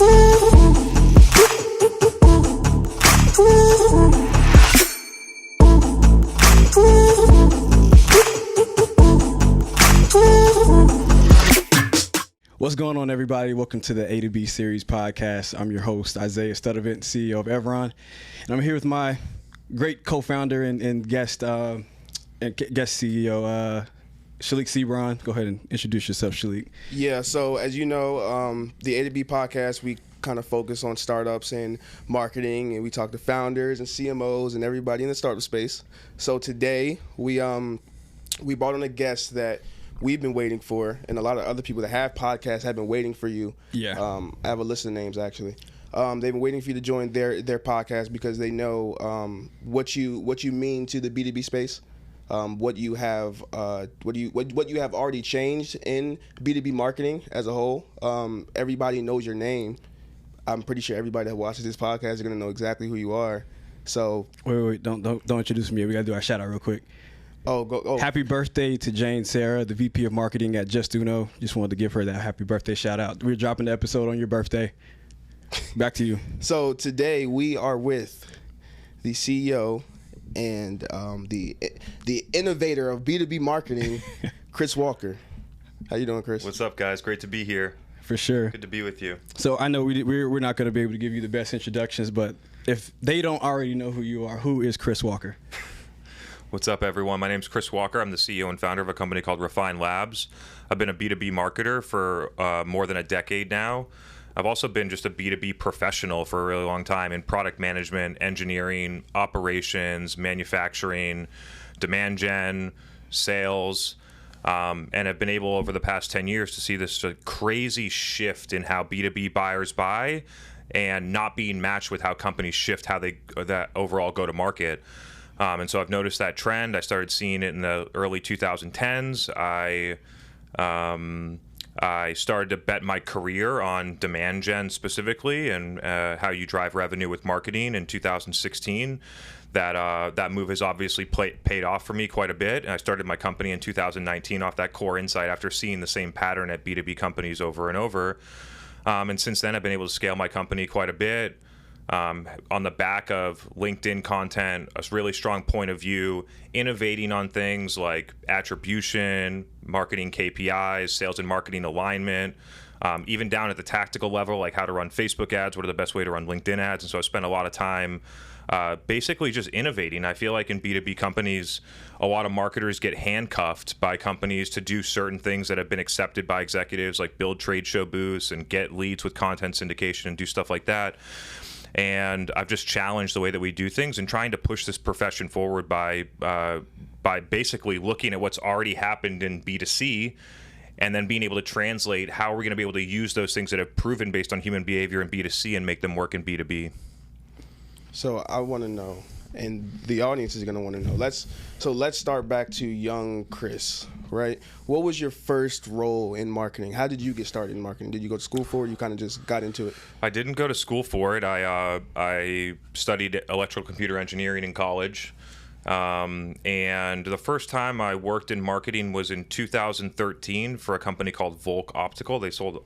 What's going on, everybody? Welcome to the A2B series podcast. I'm your host, Isaiah, CEO of Evron, and I'm here with my great co-founder and guest CEO, Chalique Sebron. Go ahead and introduce yourself, Chalique. Yeah, so as you know, the A2B podcast, we kind of focus on startups and marketing, and we talk to founders and CMOs and everybody in the startup space. So today we brought on a guest that we've been waiting for, and a lot of other people that have podcasts have been waiting for you. Yeah. I have a list of names, actually. They've been waiting for you to join their podcast because they know what you mean to the B2B space, what you have already changed in B2B marketing as a whole. Everybody knows your name. I'm pretty sure everybody that watches this podcast is going to know exactly who you are. So wait, don't introduce me. We got to do our shout out real quick. Oh. Happy birthday to Jane Sarah, the VP of Marketing at Just Uno. Just wanted to give her that happy birthday shout out. We're dropping the episode on your birthday. Back to you. So today we are with the CEO and the innovator of B2B marketing, Chris Walker. How you doing, Chris? What's up, guys? Great to be here. For sure. Good to be with you. So I know we're not going to be able to give you the best introductions, but if they don't already know who you are, who is Chris Walker? What's up, everyone? My name's Chris Walker. I'm the CEO and founder of a company called Refine Labs. I've been a B2B marketer for more than a decade now. I've also been just a B2B professional for a really long time in product management, engineering, operations, manufacturing, demand gen, sales, and have been able over the past 10 years to see this crazy shift in how B2B buyers buy and not being matched with how companies shift how they that overall go to market. And so I've noticed that trend. I started seeing it in the early 2010s. I started to bet my career on demand gen specifically and how you drive revenue with marketing in 2016. That move has obviously paid off for me quite a bit. And I started my company in 2019 off that core insight after seeing the same pattern at B2B companies over and over. And since then, I've been able to scale my company quite a bit. On the back of LinkedIn content, a really strong point of view, innovating on things like attribution, marketing KPIs, sales and marketing alignment, even down at the tactical level, like how to run Facebook ads, what are the best way to run LinkedIn ads. And so I spent a lot of time basically just innovating. I feel like in B2B companies, a lot of marketers get handcuffed by companies to do certain things that have been accepted by executives, like build trade show booths and get leads with content syndication and do stuff like that. And I've just challenged the way that we do things and trying to push this profession forward by basically looking at what's already happened in B2C and then being able to translate how we're going to be able to use those things that have proven based on human behavior in B2C and make them work in B2B. So I want to know, and the audience is going to want to know. Let's start back to young Chris, right? What was your first role in marketing? How did you get started in marketing? Did you go to school for it, or you kind of just got into it? I didn't go to school for it. I studied electrical computer engineering in college. And the first time I worked in marketing was in 2013 for a company called Volk Optical. They sold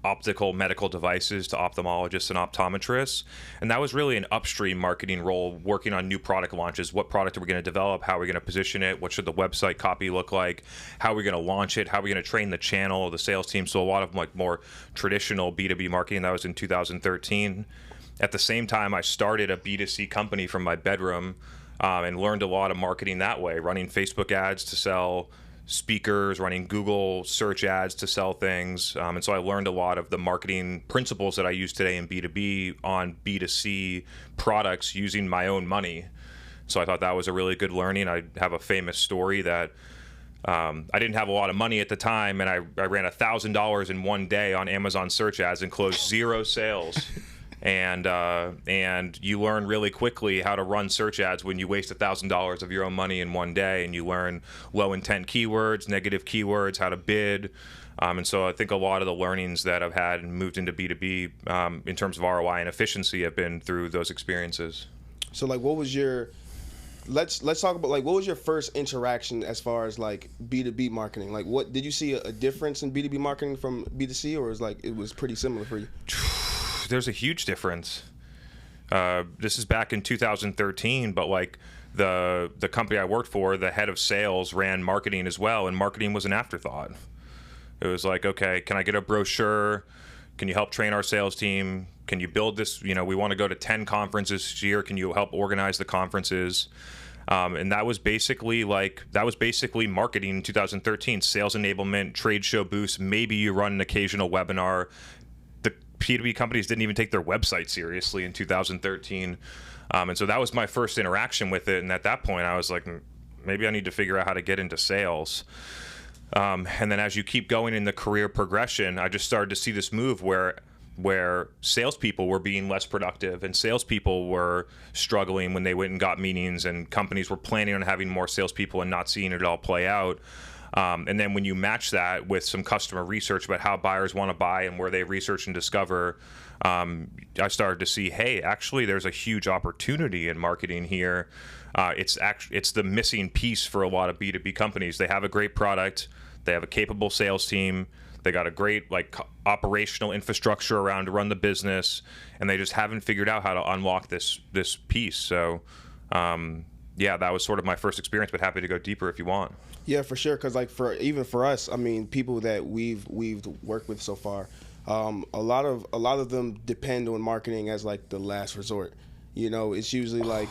optical medical devices to ophthalmologists and optometrists. And that was really an upstream marketing role, working on new product launches. What product are we going to develop? How are we going to position it? What should the website copy look like? How are we going to launch it? How are we going to train the channel or the sales team? So a lot of like more traditional B2B marketing. That was in 2013. At the same time, I started a B2C company from my bedroom and learned a lot of marketing that way, running Facebook ads to sell speakers, running Google search ads to sell things. And so I learned a lot of the marketing principles that I use today in B2B on B2C products using my own money. So I thought that was a really good learning. I have a famous story that I didn't have a lot of money at the time, and I ran $1,000 in one day on Amazon search ads and closed 0 sales. And you learn really quickly how to run search ads when you waste $1,000 of your own money in one day, and you learn low intent keywords, negative keywords, how to bid. And so I think a lot of the learnings that I've had and moved into B2B in terms of ROI and efficiency have been through those experiences. So like, what was your let's talk about like what was your first interaction as far as like B2B marketing? Like, what did you see a difference in B2B marketing from B2C, or it was pretty similar for you? There's a huge difference. This is back in 2013, but like the company I worked for, the head of sales ran marketing as well, and marketing was an afterthought. It was like, okay, can I get a brochure? Can you help train our sales team? Can you build this? We want to go to 10 conferences this year. Can you help organize the conferences? And that was basically marketing in 2013, sales enablement, trade show booths. Maybe you run an occasional webinar. The B2B companies didn't even take their website seriously in 2013. And so that was my first interaction with it. And at that point, I was like, maybe I need to figure out how to get into sales. And then as you keep going in the career progression, I just started to see this move where salespeople were being less productive and salespeople were struggling when they went and got meetings, and companies were planning on having more salespeople and not seeing it all play out. And then when you match that with some customer research about how buyers want to buy and where they research and discover, I started to see, hey, actually, there's a huge opportunity in marketing here. It's the missing piece for a lot of B2B companies. They have a great product. They have a capable sales team. They got a great operational infrastructure around to run the business, and they just haven't figured out how to unlock this piece. So, that was sort of my first experience, but happy to go deeper if you want. Yeah, for sure. Because even for us, I mean, people that we've worked with so far, a lot of them depend on marketing as like the last resort. It's usually like.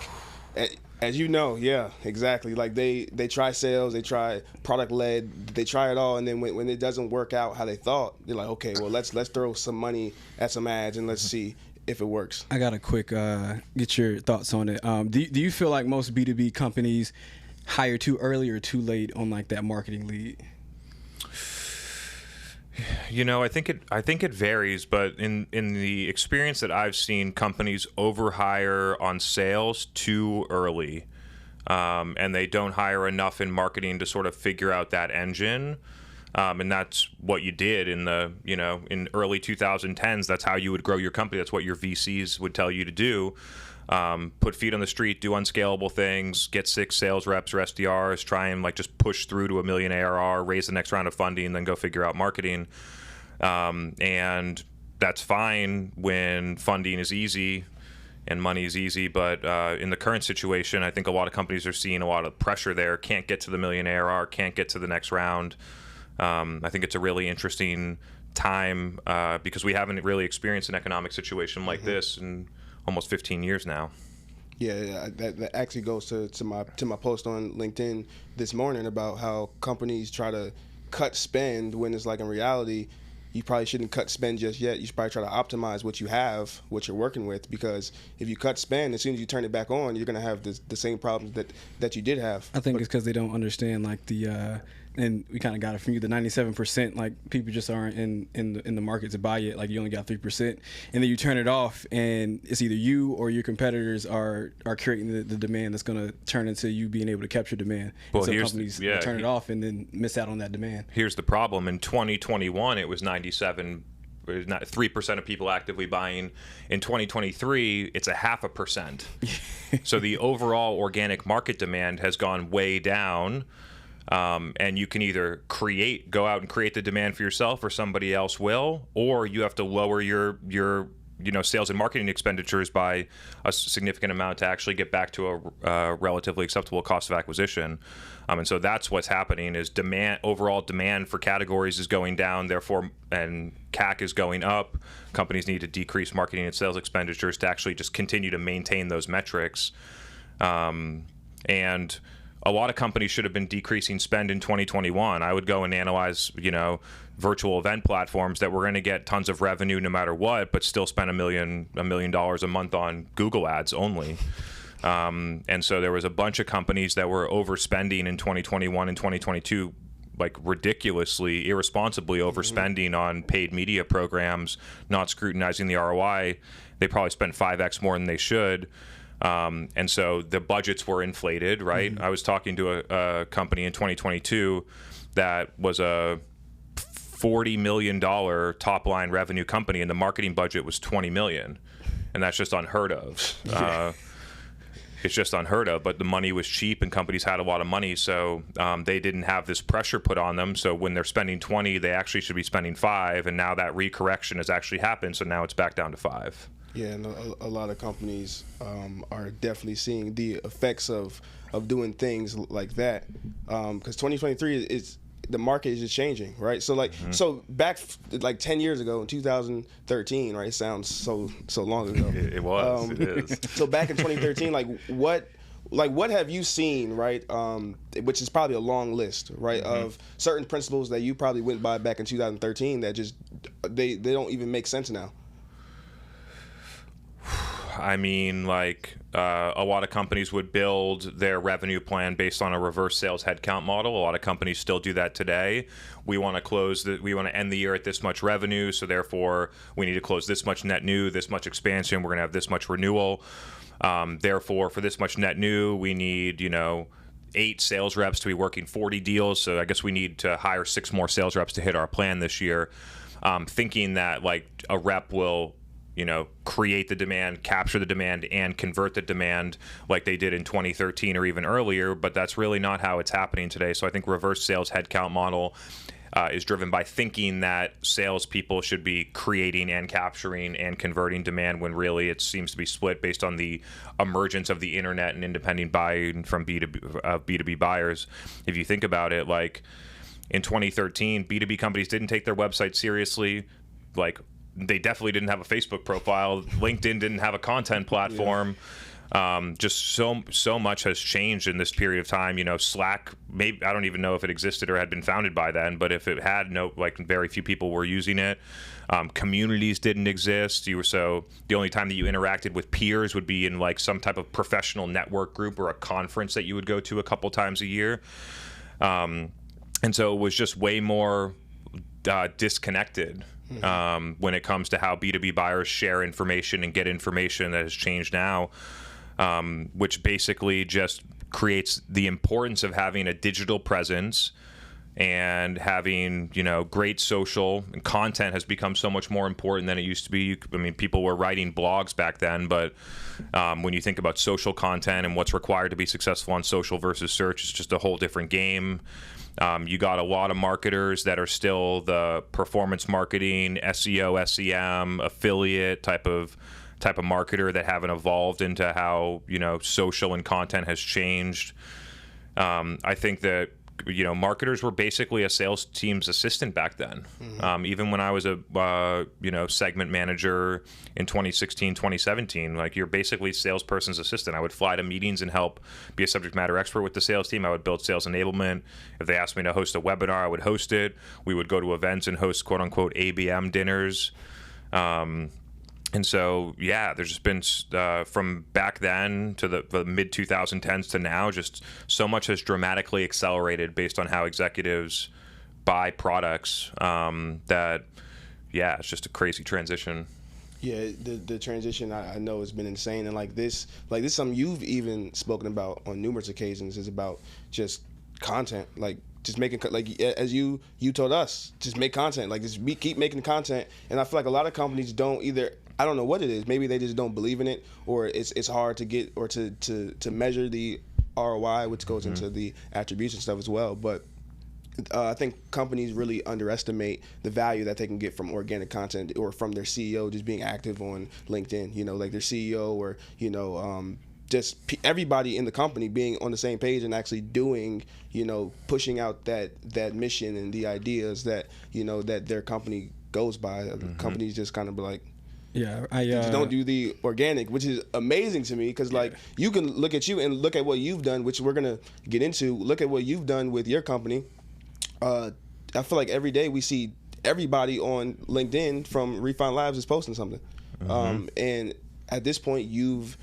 As you know, yeah, exactly. Like they try sales, they try product led, they try it all, and then when it doesn't work out how they thought, they're like, okay, well let's throw some money at some ads and let's see if it works. I got a quick get your thoughts on it. Do you feel like most B2B companies hire too early or too late on like that marketing lead? I think it varies, but in the experience that I've seen, companies overhire on sales too early, and they don't hire enough in marketing to sort of figure out that engine. And that's what you did in in early 2010s. That's how you would grow your company. That's what your VCs would tell you to do. Put feet on the street, do unscalable things, get 6 sales reps or SDRs, try and just push through to $1 million ARR, raise the next round of funding, and then go figure out marketing. And that's fine when funding is easy and money is easy. But in the current situation, I think a lot of companies are seeing a lot of pressure there. Can't get to the $1 million ARR, can't get to the next round. I think it's a really interesting time because we haven't really experienced an economic situation like this in almost 15 years now. Yeah, that actually goes to my post on LinkedIn this morning about how companies try to cut spend when it's like in reality, you probably shouldn't cut spend just yet. You should probably try to optimize what you have, what you're working with, because if you cut spend, as soon as you turn it back on, you're going to have the same problems that you did have. I think it's because they don't understand and we kind of got it from you, the 97%, like people just aren't in the market to buy it. Like you only got 3%, and then you turn it off, and it's either you or your competitors are creating the demand that's going to turn into you being able to capture demand. Well, and so companies turn it off and then miss out on that demand. Here's the problem: in 2021, it was 3% of people actively buying. In 2023, it's 0.5%. So the overall organic market demand has gone way down. And you can either go out and create the demand for yourself, or somebody else will, or you have to lower your sales and marketing expenditures by a significant amount to actually get back to a relatively acceptable cost of acquisition. And so that's what's happening is overall demand for categories is going down, therefore, and CAC is going up. Companies need to decrease marketing and sales expenditures to actually just continue to maintain those metrics. And a lot of companies should have been decreasing spend in 2021. I would go and analyze, virtual event platforms that were going to get tons of revenue no matter what, but still spend $1 million a month on Google ads only. And so there was a bunch of companies that were overspending in 2021 and 2022, like ridiculously, irresponsibly overspending on paid media programs, not scrutinizing the ROI. They probably spent 5x more than they should. And so the budgets were inflated, right? I was talking to a company in 2022 that was a $40 million top line revenue company, and the marketing budget was $20 million. And that's just unheard of. it's just unheard of. But the money was cheap and companies had a lot of money, so they didn't have this pressure put on them. So when they're spending 20, they actually should be spending 5, and now that recorrection has actually happened, so now it's back down to 5. Yeah, and a lot of companies are definitely seeing the effects of doing things like that, because 2023 is the market is just changing, right? So so back like 10 years ago in 2013, right? It sounds so long ago. It was. It is. So back in 2013, what have you seen, right? Which is probably a long list, right? Of certain principles that you probably went by back in 2013 that just they don't even make sense now. I mean, like a lot of companies would build their revenue plan based on a reverse sales headcount model. A lot of companies still do that today. We want to end the year at this much revenue, so therefore we need to close this much net new, this much expansion. We're going to have this much renewal. Therefore, for this much net new, we need 8 sales reps to be working 40 deals. So I guess we need to hire 6 more sales reps to hit our plan this year. Thinking that like a rep will create the demand, capture the demand, and convert the demand like they did in 2013 or even earlier, but that's really not how it's happening today. So I think reverse sales headcount model is driven by thinking that salespeople should be creating and capturing and converting demand, when really it seems to be split based on the emergence of the internet and independent buying from B2B buyers. If you think about it, like in 2013, B2B companies didn't take their website seriously. Like, they definitely didn't have a Facebook profile. LinkedIn didn't have a content platform. Just so much has changed in this period of time. Slack, maybe I don't even know if it existed or had been founded by then, but if it had, very few people were using it. Communities didn't exist. So the only time that you interacted with peers would be in like some type of professional network group or a conference that you would go to a couple times a year. And so it was just way more disconnected. When it comes to how B2B buyers share information and get information, that has changed now, which basically just creates the importance of having a digital presence and having, great social and content has become so much more important than it used to be. I mean, people were writing blogs back then, but when you think about social content and what's required to be successful on social versus search, it's just a whole different game. You got a lot of marketers that are still the performance marketing, SEO, SEM, affiliate type of marketer that haven't evolved into how social and content has changed. I think that marketers were basically a sales team's assistant back then. Even when I was a segment manager in 2016, 2017, like you're basically salesperson's assistant. I would fly to meetings and help be a subject matter expert with the sales team. I would build sales enablement. If they asked me to host a webinar, I would host it. We would go to events and host quote unquote ABM dinners. And so, there's just been, from back then to the mid-2010s to now, just so much has dramatically accelerated based on how executives buy products that, it's just a crazy transition. Yeah, the transition I know has been insane, and like this is something you've even spoken about on numerous occasions, is about just content, like just making, like as you told us, just make content, like just keep making content. And I feel like a lot of companies don't either. I don't know what it is. Maybe they just don't believe in it, or it's hard to get or to measure the ROI, which goes into the attribution stuff as well. But I think companies really underestimate the value that they can get from organic content, or from their CEO just being active on LinkedIn. Like their CEO, or just everybody in the company being on the same page and actually doing, pushing out that mission and the ideas that that their company goes by. Companies just kind of be like, I just don't do the organic, which is amazing to me, because like you can look at you and look at what you've done, which we're gonna get into. Look at what you've done with your company. I feel like every day we see everybody on LinkedIn from Refine Labs is posting something, and at this point you've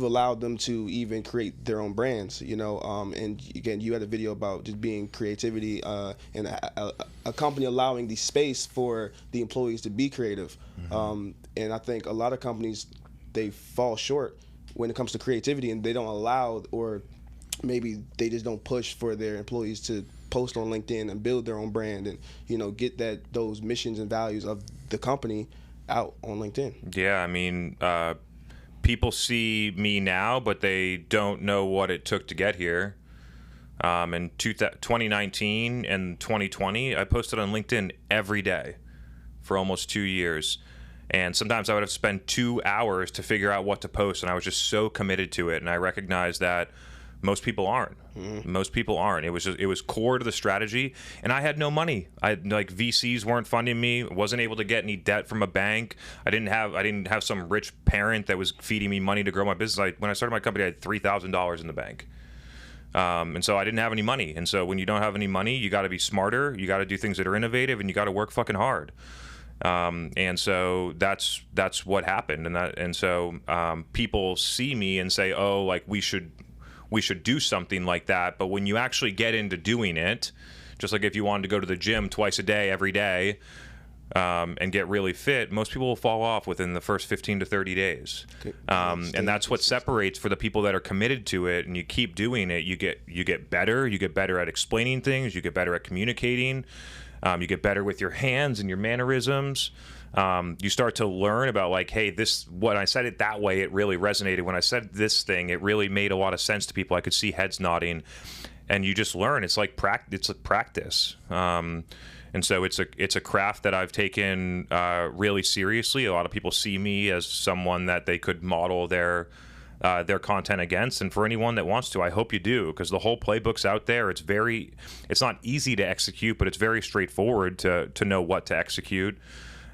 allowed them to even create their own brands, and again, you had a video about just being creativity and a company allowing the space for the employees to be creative. And I think a lot of companies, they fall short when it comes to creativity, and they don't allow, or maybe they just don't push for their employees to post on LinkedIn and build their own brand and, get those missions and values of the company out on LinkedIn. Yeah, I mean, people see me now, but they don't know what it took to get here. In 2019 and 2020, I posted on LinkedIn every day for almost 2 years. And sometimes I would have to spend 2 hours to figure out what to post, and I was just so committed to it. And I recognized that most people aren't. Most people aren't. It was core to the strategy, and I had no money. VCs weren't funding me. Wasn't able to get any debt from a bank. I didn't have some rich parent that was feeding me money to grow my business. When I started my company, I had $3,000 in the bank. And so I didn't have any money. And so when you don't have any money, you got to be smarter. You got to do things that are innovative, and you got to work fucking hard. And so that's what happened. And so people see me and say, oh, like we should do something like that. But when you actually get into doing it, just like if you wanted to go to the gym twice a day, every day, and get really fit, most people will fall off within the first 15 to 30 days. And that's what separates for the people that are committed to it, and you keep doing it. You get better. You get better at explaining things. You get better at communicating. You get better with your hands and your mannerisms. You start to learn about like, hey, when I said it that way, it really resonated. When I said this thing, it really made a lot of sense to people. I could see heads nodding, and you just learn. It's like practice. And so it's a craft that I've taken really seriously. A lot of people see me as someone that they could model their content against, and for anyone that wants to, I hope you do, because the whole playbook's out there. It's not easy to execute, but it's very straightforward to know what to execute.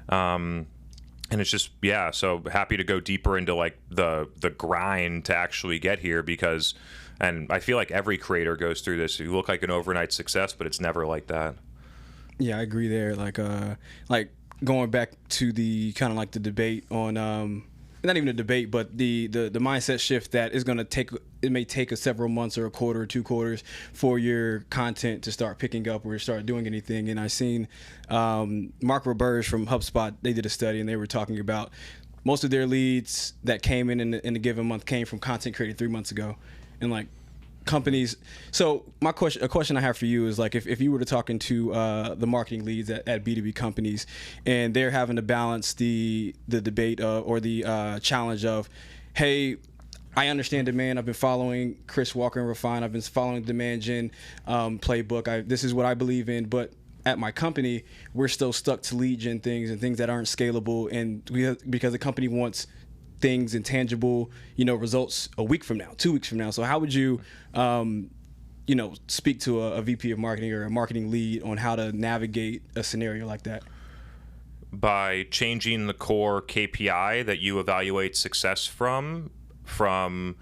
And it's just, yeah, so happy to go deeper into like the grind to actually get here, because, and I feel like every creator goes through this. You look like an overnight success, but it's never like that. Yeah, I agree there. Like going back to the kind of like the debate on, not even a debate, but the mindset shift that is going to take, it may take several months or a quarter or 2 quarters for your content to start picking up or start doing anything. And I seen Mark Roberge from HubSpot, they did a study and they were talking about most of their leads that came in a given month came from content created 3 months ago. And like companies, so a question I have for you is like, if you were to talking to the marketing leads at B2B companies, and they're having to balance the debate or the challenge of, hey, I understand demand. I've been following Chris Walker and Refine. I've been following demand gen playbook. This is what I believe in, but at my company, we're still stuck to lead gen things and things that aren't scalable, and because the company wants things and tangible, results a week from now, 2 weeks from now. So how would you, speak to a VP of marketing or a marketing lead on how to navigate a scenario like that? By changing the core KPI that you evaluate success from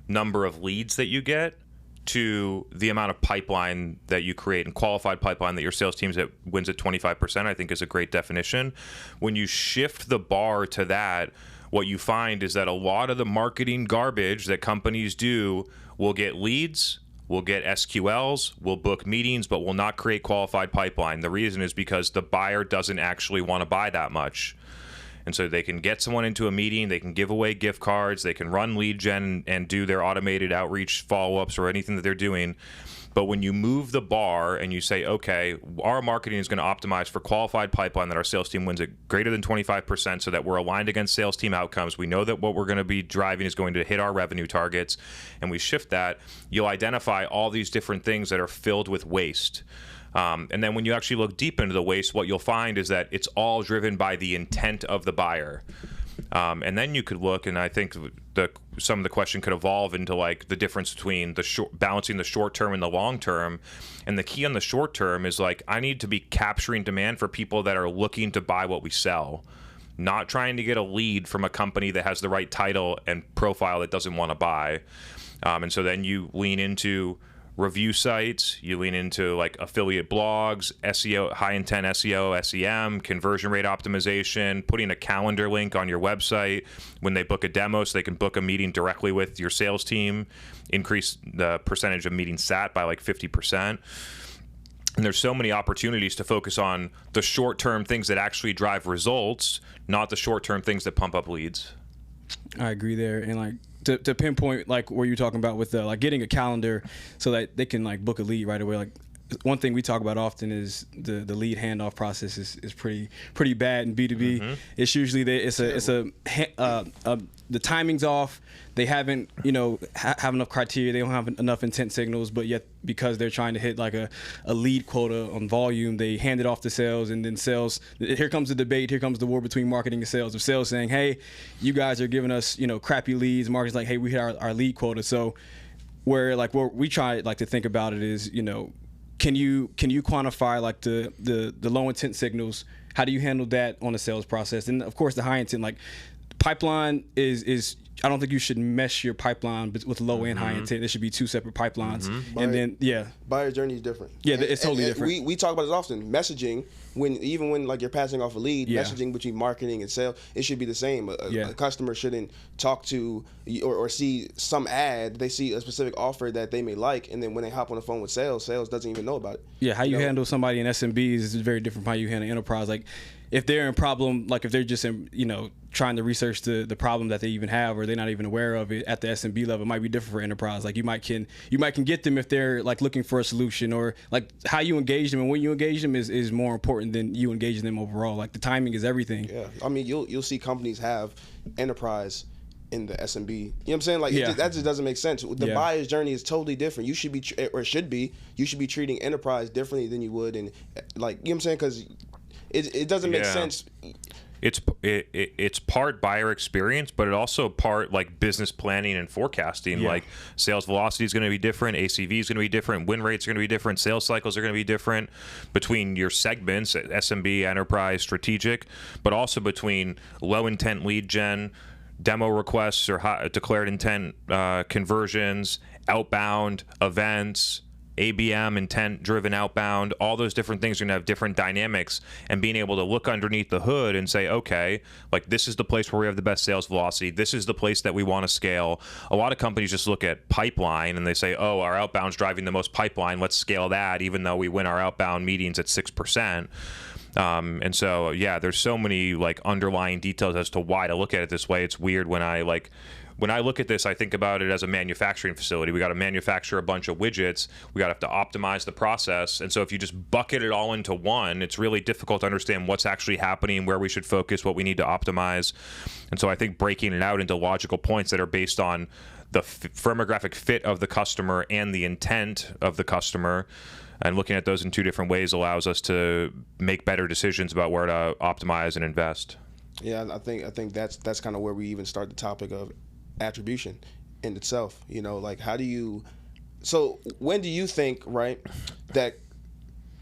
number of leads that you get to the amount of pipeline that you create, and qualified pipeline that your sales team wins at 25%, I think is a great definition. When you shift the bar to that, what you find is that a lot of the marketing garbage that companies do will get leads, will get SQLs, will book meetings, but will not create qualified pipeline. The reason is because the buyer doesn't actually want to buy that much. And so they can get someone into a meeting, they can give away gift cards, they can run lead gen and do their automated outreach follow-ups or anything that they're doing. But when you move the bar and you say, okay, our marketing is going to optimize for qualified pipeline that our sales team wins at greater than 25% so that we're aligned against sales team outcomes. We know that what we're going to be driving is going to hit our revenue targets, and we shift that, you'll identify all these different things that are filled with waste. And then when you actually look deep into the waste, what you'll find is that it's all driven by the intent of the buyer. And then you could look, and I think some of the question could evolve into like the difference between balancing the short term and the long term. And the key on the short term is like, I need to be capturing demand for people that are looking to buy what we sell, not trying to get a lead from a company that has the right title and profile that doesn't want to buy. And so then you lean into review sites, you lean into like affiliate blogs, SEO, high intent SEO, SEM, conversion rate optimization, putting a calendar link on your website when they book a demo so they can book a meeting directly with your sales team, increase the percentage of meetings sat by like 50%. And there's so many opportunities to focus on the short-term things that actually drive results, not the short-term things that pump up leads. I agree there. And like, to pinpoint like where you're talking about with like getting a calendar so that they can like book a lead right away. Like one thing we talk about often is the lead handoff process is pretty bad in B2B. It's usually the timing's off. They haven't, have enough criteria. They don't have enough intent signals, but yet because they're trying to hit like a lead quota on volume, they hand it off to sales, and then sales, here comes the debate, here comes the war between marketing and sales, of sales saying, hey, you guys are giving us, crappy leads. Marketing's like, hey, we hit our lead quota. So where we try to think about it is, can you quantify like the low intent signals? How do you handle that on the sales process? And of course the high intent, like pipeline is I don't think you should mesh your pipeline with low and high intent. There should be two separate pipelines. And then buyer journey is different. Yeah, it's totally different. We talk about it often. Messaging, when like you're passing off a lead, messaging between marketing and sales, it should be the same. A customer shouldn't talk to or see some ad. They see a specific offer that they may like, and then when they hop on the phone with sales doesn't even know about it. Yeah, how you handle somebody in SMBs is very different from how you handle enterprise. Like if they're in problem, like if they're just trying to research the problem that they even have, or they're not even aware of it at the SMB level, it might be different for enterprise. Like you might can get them if they're like looking for a solution, or like how you engage them and when you engage them is more important than you engaging them overall. Like the timing is everything. Yeah, I mean you'll see companies have enterprise in the SMB. You know what I'm saying? Like that just doesn't make sense. The buyer's journey is totally different. You should be you should be treating enterprise differently than you would, and like, you know what I'm saying? Because it doesn't make sense. It's part buyer experience, but it also part like business planning and forecasting. Like sales velocity is going to be different, ACV is going to be different, win rates are going to be different, sales cycles are going to be different between your segments, SMB, enterprise, strategic, but also between low intent lead gen, demo requests or declared intent conversions, outbound events, ABM, intent-driven outbound, all those different things are going to have different dynamics, and being able to look underneath the hood and say, okay, like this is the place where we have the best sales velocity. This is the place that we want to scale. A lot of companies just look at pipeline and they say, oh, our outbound's driving the most pipeline. Let's scale that, even though we win our outbound meetings at 6%. And so, there's so many like underlying details as to why to look at it this way. It's weird when I look at this, I think about it as a manufacturing facility. We got to manufacture a bunch of widgets. We got to have to optimize the process. And so if you just bucket it all into one, it's really difficult to understand what's actually happening, where we should focus, what we need to optimize. And so I think breaking it out into logical points that are based on the firmographic fit of the customer and the intent of the customer, and looking at those in two different ways allows us to make better decisions about where to optimize and invest. Yeah, I think that's kind of where we even start the topic of attribution in itself. Like so when do you think, right, that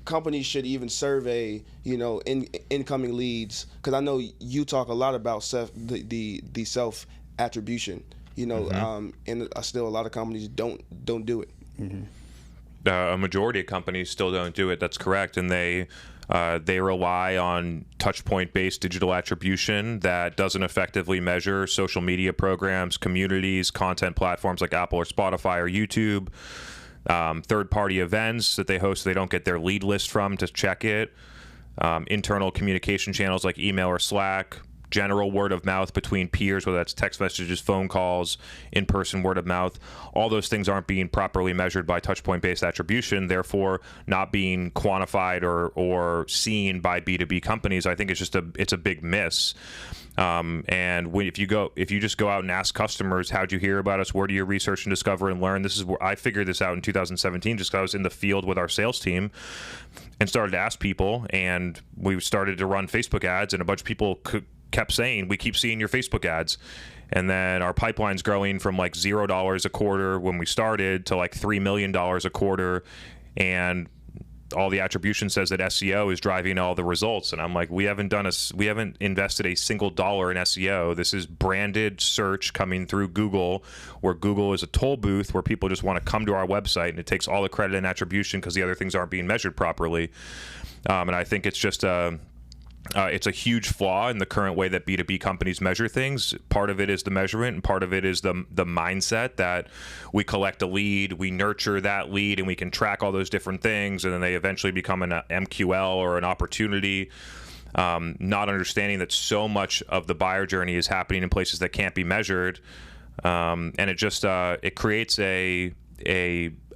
companies should even survey, incoming leads? Because I know you talk a lot about the self attribution, and still a lot of companies don't do it. A majority of companies still don't do it. That's correct, and they rely on touchpoint-based digital attribution that doesn't effectively measure social media programs, communities, content platforms like Apple or Spotify or YouTube, third-party events that they host they don't get their lead list from to check it, internal communication channels like email or Slack, general word of mouth between peers, whether that's text messages, phone calls, in-person word of mouth. All those things aren't being properly measured by touchpoint-based attribution, therefore not being quantified or seen by B2B companies. I think it's a big miss. And if you just go out and ask customers, how'd you hear about us? Where do you research and discover and learn? This is where I figured this out in 2017, just because I was in the field with our sales team and started to ask people, and we started to run Facebook ads, and a bunch of people kept saying, we keep seeing your Facebook ads. And then our pipeline's growing from like $0 a quarter when we started to like $3 million a quarter. And all the attribution says that SEO is driving all the results. And I'm like, we haven't invested a single dollar in SEO. This is branded search coming through Google, where Google is a toll booth where people just want to come to our website, and it takes all the credit and attribution because the other things aren't being measured properly. And I think it's just it's a huge flaw in the current way that B2B companies measure things. Part of it is the measurement, and part of it is the mindset that we collect a lead, we nurture that lead, and we can track all those different things, and then they eventually become an MQL or an opportunity. Not understanding that so much of the buyer journey is happening in places that can't be measured, and it just it creates a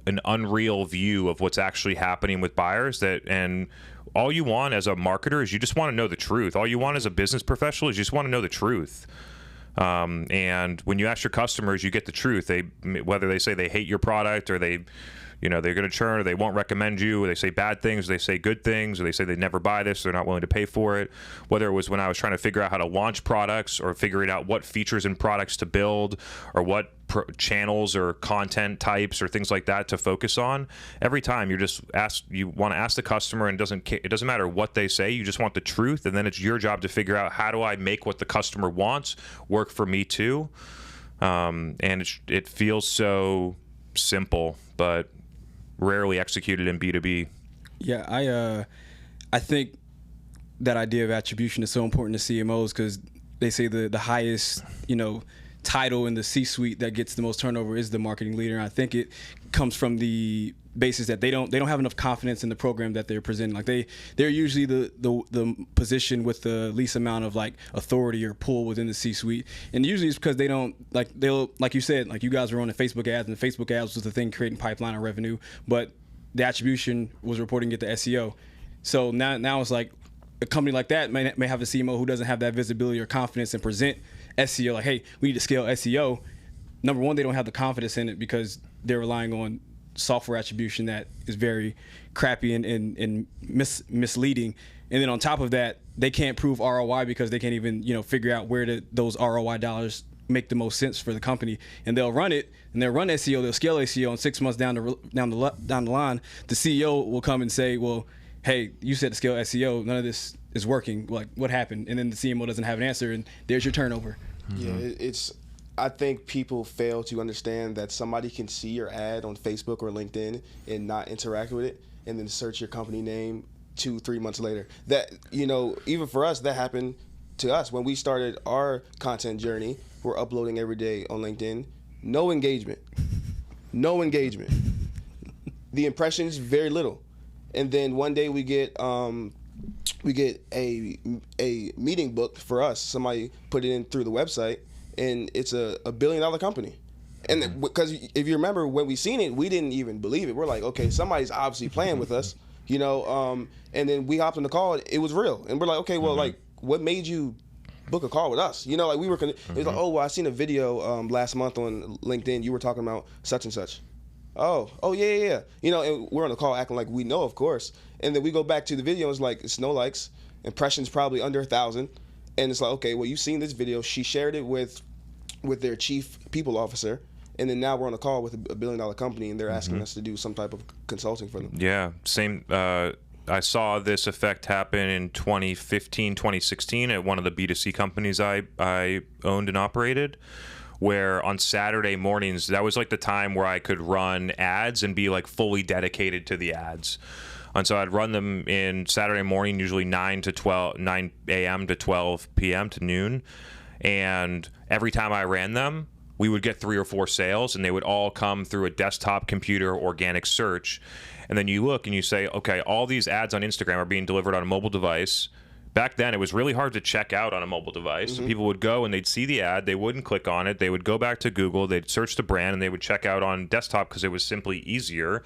an unreal view of what's actually happening with buyers. And all you want as a marketer is you just want to know the truth. All you want as a business professional is you just want to know the truth. And when you ask your customers, you get the truth. Whether they say they hate your product, or they're going to churn, or they won't recommend you, or they say bad things, or they say good things, or they say they never buy this, or they're not willing to pay for it. Whether it was when I was trying to figure out how to launch products, or figuring out what features in products to build, or what channels or content types or things like that to focus on. Every time you want to ask the customer, and it doesn't matter what they say, you just want the truth, and then it's your job to figure out, how do I make what the customer wants work for me too? And it feels so simple, but rarely executed in B2B. Yeah, I think that idea of attribution is so important to CMOs, because they say the highest, title in the C-suite that gets the most turnover is the marketing leader. And I think it comes from the basis that they don't have enough confidence in the program that they're presenting. Like they're usually the position with the least amount of like authority or pull within the C-suite, and usually it's because they'll like you said, like you guys were on the Facebook ads, and the Facebook ads was the thing creating pipeline of revenue, but the attribution was reporting get the SEO. So now it's like a company like that may have a CMO who doesn't have that visibility or confidence and present SEO like, hey, we need to scale SEO. Number one, they don't have the confidence in it because they're relying on software attribution that is very crappy and misleading. And then on top of that, they can't prove ROI because they can't even figure out where those ROI dollars make the most sense for the company. And they'll run it, and they'll run SEO, they'll scale SEO, and 6 months down the line, the CEO will come and say, well, hey, you said to scale SEO, none of this is working. Like, what happened? And then the CMO doesn't have an answer, and there's your turnover. Yeah, I think people fail to understand that somebody can see your ad on Facebook or LinkedIn and not interact with it, and then search your company name 2-3 months later. That, even for us, that happened to us when we started our content journey. We're uploading every day on LinkedIn. No engagement. The impressions, very little. And then one day we get a meeting booked for us. Somebody put it in through the website, and it's a $1 billion company. And because if you remember when we seen it, we didn't even believe it. We're like, okay, somebody's obviously playing with us, and then we hopped on the call. It was real, and we're like, okay, well, like, what made you book a call with us? We were it was like, oh, well, I seen a video last month on LinkedIn. You were talking about such and such. Oh yeah. And we're on the call acting like we know, of course. And then we go back to the video. It's like, it's no likes, impressions probably under 1,000, and it's like, okay, well, you've seen this video. She shared it with their chief people officer, and then now we're on a call with a $1 billion company, and they're asking us to do some type of consulting for them. Yeah, same. I saw this effect happen in 2015, 2016 at one of the B2C companies I owned and operated, where on Saturday mornings, that was like the time where I could run ads and be like fully dedicated to the ads. And so I'd run them in Saturday morning, usually 9 a.m. to 12 p.m. to noon. And every time I ran them, we would get 3 or 4 sales, and they would all come through a desktop computer organic search. And then you look and you say, okay, all these ads on Instagram are being delivered on a mobile device. Back then, it was really hard to check out on a mobile device. So people would go and they'd see the ad, they wouldn't click on it, they would go back to Google, they'd search the brand, and they would check out on desktop because it was simply easier.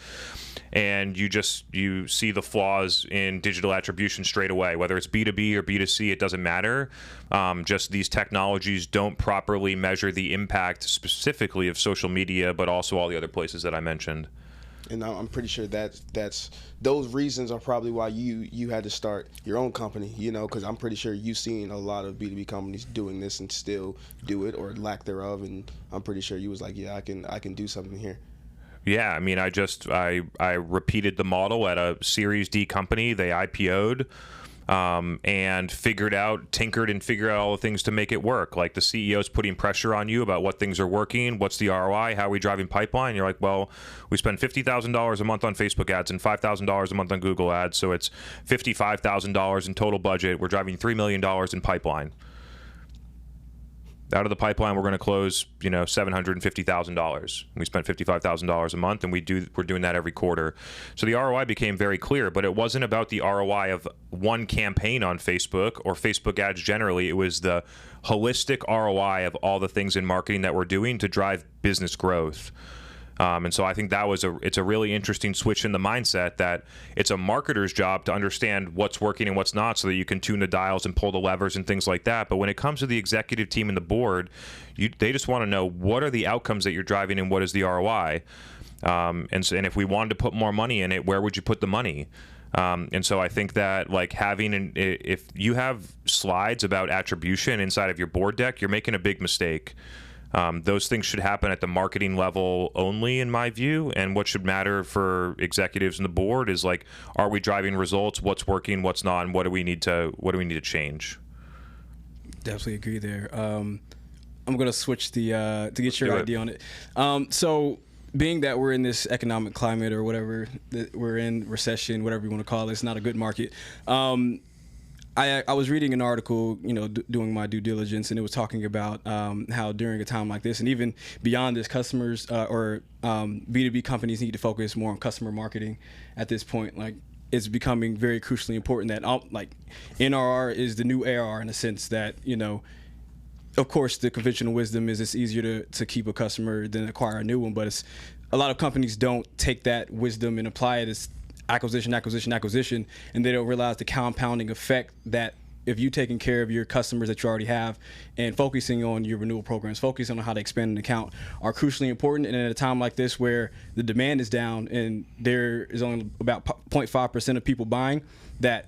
And you see the flaws in digital attribution straight away, whether it's B2B or B2C, it doesn't matter. Just these technologies don't properly measure the impact specifically of social media, but also all the other places that I mentioned. And I'm pretty sure that's those reasons are probably why you had to start your own company, because I'm pretty sure you've seen a lot of B2B companies doing this and still do it or lack thereof, and I'm pretty sure you was like, yeah, I can do something here. Yeah, I mean, I repeated the model at a Series D company. They IPO'd. And tinkered and figured out all the things to make it work. Like the CEO's putting pressure on you about what things are working, what's the ROI, how are we driving pipeline? You're like, well, we spend $50,000 a month on Facebook ads and $5,000 a month on Google ads, so it's $55,000 in total budget. We're driving $3 million in pipeline. Out of the pipeline, we're going to close, $750,000. We spent $55,000 a month, and we're doing that every quarter. So the ROI became very clear, but it wasn't about the ROI of one campaign on Facebook or Facebook ads generally. It was the holistic ROI of all the things in marketing that we're doing to drive business growth. And so I think it's a really interesting switch in the mindset that it's a marketer's job to understand what's working and what's not so that you can tune the dials and pull the levers and things like that. But when it comes to the executive team and the board, they just want to know what are the outcomes that you're driving and what is the ROI. And if we wanted to put more money in it, where would you put the money? And so I think that like if you have slides about attribution inside of your board deck, you're making a big mistake. Those things should happen at the marketing level only, in my view. And what should matter for executives and the board is like, are we driving results? What's working? What's not? And what do we need to change? Definitely agree there. I'm going to switch to get your idea on it. So being that we're in this economic climate or whatever, that we're in recession, whatever you want to call it, it's not a good market. I was reading an article, doing my due diligence, and it was talking about how during a time like this, and even beyond this, customers or B2B companies need to focus more on customer marketing at this point. Like, it's becoming very crucially important that like NRR is the new ARR in a sense that, of course, the conventional wisdom is it's easier to keep a customer than acquire a new one, but a lot of companies don't take that wisdom and apply it as acquisition, and they don't realize the compounding effect that if you taking care of your customers that you already have and focusing on your renewal programs, focusing on how to expand an account are crucially important. And at a time like this where the demand is down and there is only about 0.5% of people buying, that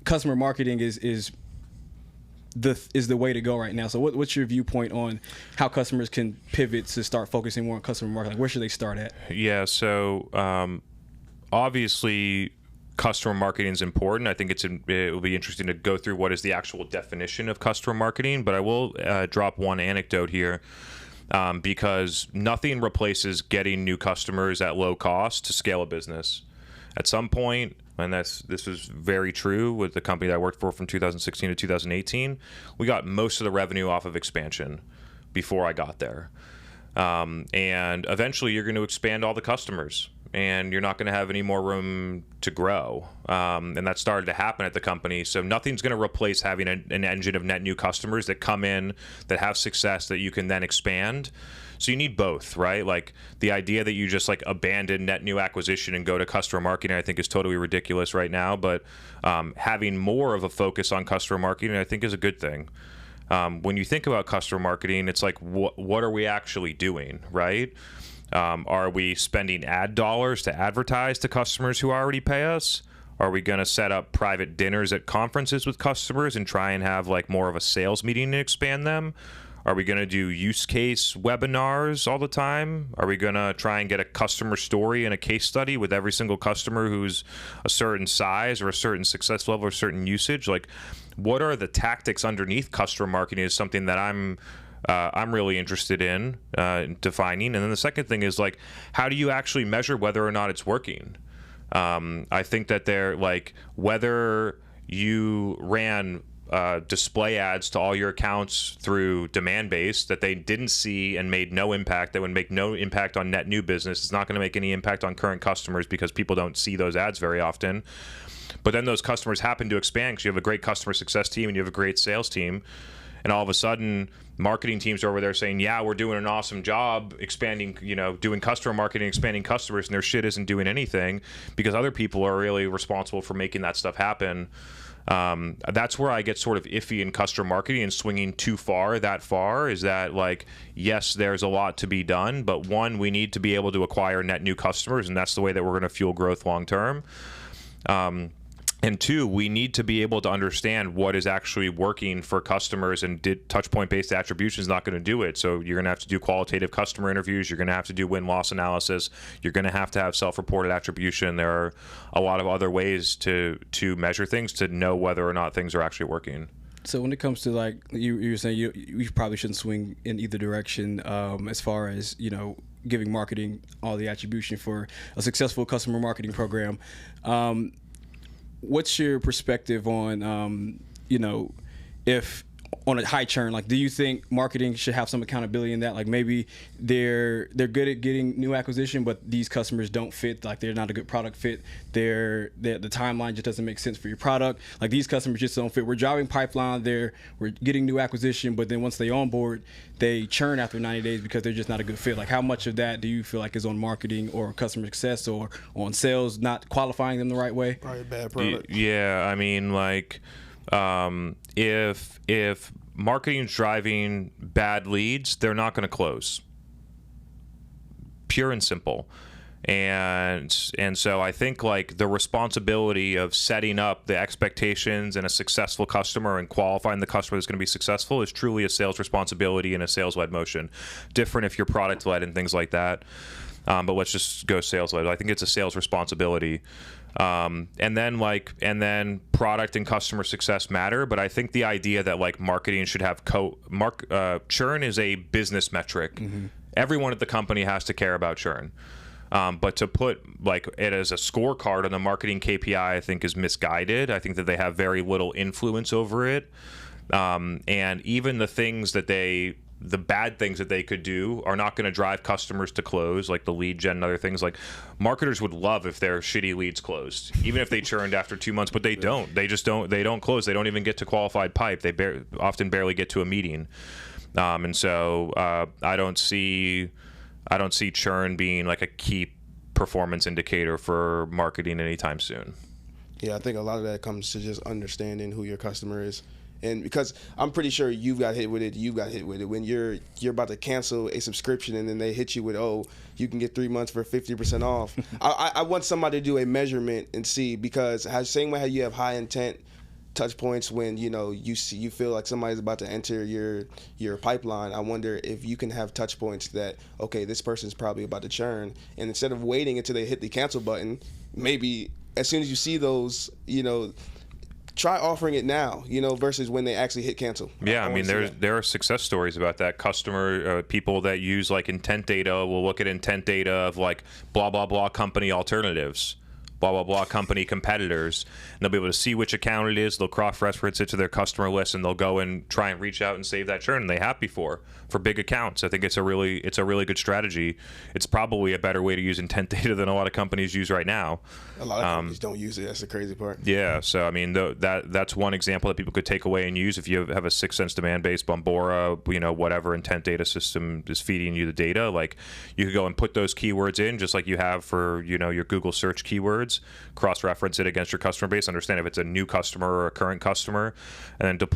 customer marketing is the way to go right now. So what's your viewpoint on how customers can pivot to start focusing more on customer marketing? Like, where should they start at? Yeah, so obviously customer marketing is important. I think it will be interesting to go through what is the actual definition of customer marketing, but I will drop one anecdote here because nothing replaces getting new customers at low cost to scale a business. At some point, and this was very true with the company that I worked for from 2016 to 2018, we got most of the revenue off of expansion before I got there. And eventually you're going to expand all the customers and you're not going to have any more room to grow. And that started to happen at the company. So nothing's going to replace having an engine of net new customers that come in, that have success, that you can then expand. So you need both, right? Like the idea that you just like abandon net new acquisition and go to customer marketing, I think is totally ridiculous right now. But having more of a focus on customer marketing, I think, is a good thing. When you think about customer marketing, it's like, what are we actually doing, right? Are we spending ad dollars to advertise to customers who already pay us? Are we going to set up private dinners at conferences with customers and try and have like more of a sales meeting and expand them? Are we going to do use case webinars all the time? Are we going to try and get a customer story and a case study with every single customer who's a certain size or a certain success level or certain usage? Like, what are the tactics underneath customer marketing is something that I'm really interested in defining. And then the second thing is like, how do you actually measure whether or not it's working? I think that whether you ran display ads to all your accounts through demand-based that they didn't see and made no impact, that would make no impact on net new business. It's not going to make any impact on current customers because people don't see those ads very often. But then those customers happen to expand because you have a great customer success team and you have a great sales team. And all of a sudden, marketing teams are over there saying, yeah, we're doing an awesome job expanding, doing customer marketing, expanding customers, and their shit isn't doing anything because other people are really responsible for making that stuff happen. That's where I get sort of iffy in customer marketing and swinging too far. That far is that, like, yes, there's a lot to be done, but one, we need to be able to acquire net new customers, and that's the way that we're going to fuel growth long term. And two, we need to be able to understand what is actually working for customers, and touch point based attribution is not going to do it. So you're going to have to do qualitative customer interviews. You're going to have to do win-loss analysis. You're going to have self-reported attribution. There are a lot of other ways to measure things to know whether or not things are actually working. So when it comes to, like, you're saying you probably shouldn't swing in either direction as far as, giving marketing all the attribution for a successful customer marketing program. What's your perspective on, if on a high churn, like, do you think marketing should have some accountability in that? Like, maybe they're good at getting new acquisition, but these customers don't fit, like they're not a good product fit. The timeline just doesn't make sense for your product. Like, these customers just don't fit. We're driving pipeline there, we're getting new acquisition, but then once they onboard, they churn after 90 days because they're just not a good fit. Like, how much of that do you feel like is on marketing or customer success or on sales not qualifying them the right way? Probably a bad product. Yeah, I mean, like, if marketing's driving bad leads, they're not going to close. Pure and simple. And so I think, like, the responsibility of setting up the expectations in a successful customer and qualifying the customer that's going to be successful is truly a sales responsibility and a sales-led motion. Different if you're product-led and things like that. But let's just go sales-led. I think it's a sales responsibility. And then product and customer success matter. But I think the idea that, like, marketing should have churn is a business metric. Mm-hmm. Everyone at the company has to care about churn. But to put, like, it as a scorecard on the marketing KPI, I think is misguided. I think that they have very little influence over it. And even the bad things that they could do are not going to drive customers to close, like the lead gen and other things. Like, marketers would love if their shitty leads closed, even if they churned after 2 months, but they don't. They just don't. They don't close. They don't even get to qualified pipe. They often barely get to a meeting. And so I don't see churn being, like, a key performance indicator for marketing anytime soon. Yeah, I think a lot of that comes to just understanding who your customer is. And because I'm pretty sure you've got hit with it when you're about to cancel a subscription and then they hit you with, oh, you can get 3 months for 50% off. I want somebody to do a measurement and see, because same way how you have high intent touch points when you feel like somebody's about to enter your pipeline. I wonder if you can have touch points that, okay, this person's probably about to churn, and instead of waiting until they hit the cancel button, maybe as soon as you see those, try offering it now, versus when they actually hit cancel. Yeah, I mean, there are success stories about that. Customer people that use, like, intent data will look at intent data of, like, blah blah blah company alternatives, blah blah blah company competitors, and they'll be able to see which account it is. They'll cross-reference it to their customer list, and they'll go and try and reach out and save that churn. And they have before for big accounts. I think it's a really good strategy. It's probably a better way to use intent data than a lot of companies use right now. A lot of companies don't use it. That's the crazy part. Yeah, so I mean, that's one example that people could take away and use. If you have a 6 Sense demand-based Bombora, whatever intent data system is feeding you the data, like, you could go and put those keywords in just like you have for your Google search keywords, cross-reference it against your customer base, understand if it's a new customer or a current customer, and then